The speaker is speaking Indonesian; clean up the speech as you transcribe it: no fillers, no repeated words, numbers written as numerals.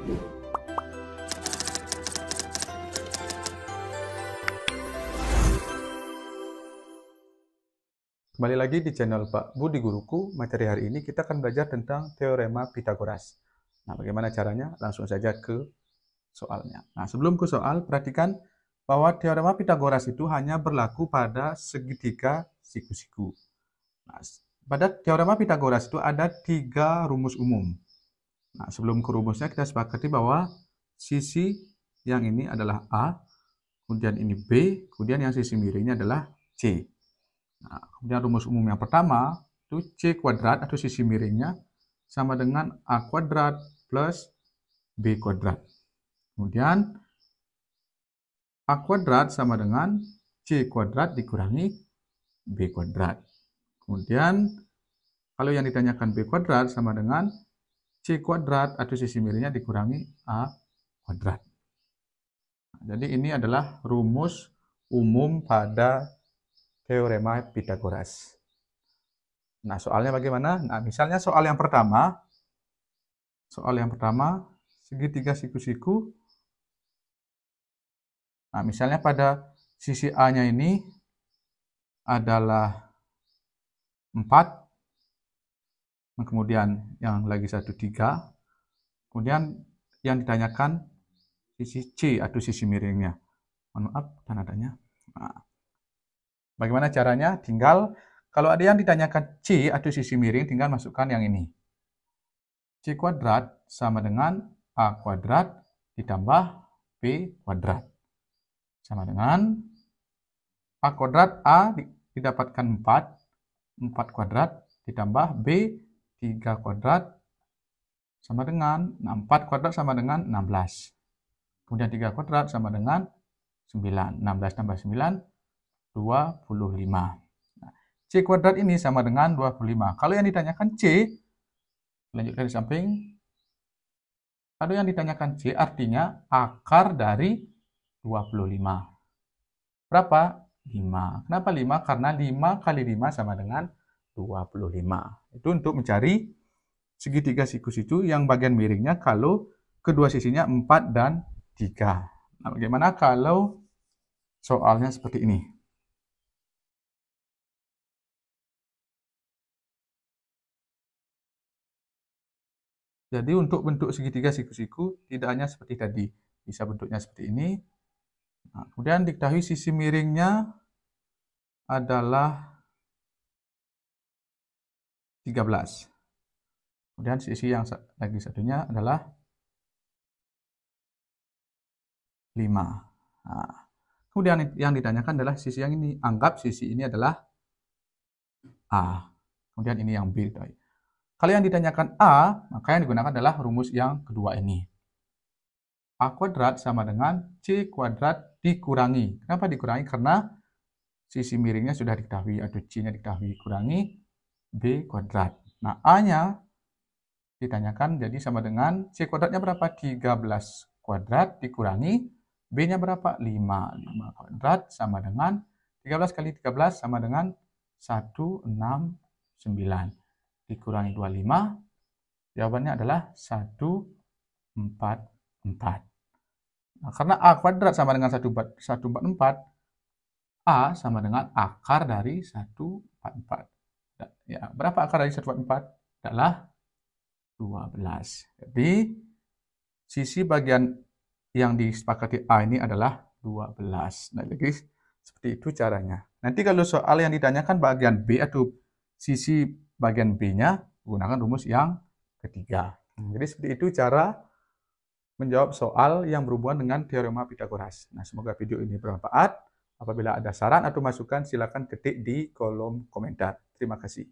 Kembali lagi di channel Pak Budi Guruku. Materi hari ini kita akan belajar tentang teorema Pitagoras. Nah, bagaimana caranya? Langsung saja ke soalnya. Nah, sebelum ke soal, perhatikan bahwa teorema Pitagoras itu hanya berlaku pada segitiga siku-siku. Nah, pada teorema Pitagoras itu ada 3 rumus umum. Nah, sebelum ke rumusnya kita sepakati bahwa sisi yang ini adalah A, kemudian ini B, kemudian yang sisi miringnya adalah C. Nah, kemudian rumus umum yang pertama itu C kuadrat atau sisi miringnya sama dengan A kuadrat plus B kuadrat. Kemudian A kuadrat sama dengan C kuadrat dikurangi B kuadrat. Kemudian kalau yang ditanyakan B kuadrat sama dengan C kuadrat atau sisi miringnya dikurangi A kuadrat. Nah, jadi ini adalah rumus umum pada teorema Pitagoras. Nah, soalnya bagaimana? Nah, misalnya soal yang pertama, segitiga siku-siku. Nah, misalnya pada sisi A-nya ini adalah 4, kemudian yang lagi satu 3, kemudian yang ditanyakan sisi C atau sisi miringnya. Mohon maaf, tanda-tandanya. Nah, bagaimana caranya? Tinggal kalau ada yang ditanyakan C atau sisi miring, tinggal masukkan yang ini. C kuadrat sama dengan A kuadrat ditambah B kuadrat. Sama dengan A kuadrat, A didapatkan 4 kuadrat ditambah B 3 kuadrat sama dengan 4 kuadrat sama dengan 16. Kemudian 3 kuadrat sama dengan 9. 16 tambah 9, 25. C kuadrat ini sama dengan 25. Kalau yang ditanyakan C, lanjutkan di samping. Kalau yang ditanyakan C artinya akar dari 25. Berapa? 5. Kenapa 5? Karena 5 kali 5 sama dengan 25. Itu untuk mencari segitiga siku-siku yang bagian miringnya kalau kedua sisinya 4 dan 3. Nah, bagaimana kalau soalnya seperti ini? Jadi untuk bentuk segitiga siku-siku tidak hanya seperti tadi, bisa bentuknya seperti ini. Nah, kemudian diketahui sisi miringnya adalah 13. Kemudian sisi yang lagi satunya adalah 5. Nah, kemudian yang ditanyakan adalah sisi yang ini. Anggap sisi ini adalah A. Kemudian ini yang B. Kalau yang ditanyakan A, maka yang digunakan adalah rumus yang kedua ini. A kuadrat sama dengan C kuadrat dikurangi. Kenapa dikurangi? Karena sisi miringnya sudah diketahui atau C-nya diketahui, kurangi B kuadrat. Nah, A-nya ditanyakan jadi sama dengan C kuadratnya berapa? 13 kuadrat dikurangi B-nya berapa? 5. 5 kuadrat sama dengan 13 kali 13 sama dengan 169. Dikurangi 25, jawabannya adalah 144. Nah, karena A kuadrat sama dengan 144, A sama dengan akar dari 144. Ya, berapa akar dari 144? Adalah 12. Jadi, sisi bagian yang disepakati A ini adalah 12. Nah, jadi seperti itu caranya. Nanti kalau soal yang ditanyakan bagian B atau sisi bagian B-nya, gunakan rumus yang ketiga. Jadi seperti itu cara menjawab soal yang berhubungan dengan teorema Pitagoras. Nah, semoga video ini bermanfaat. Apabila ada saran atau masukan, silakan ketik di kolom komentar. Terima kasih.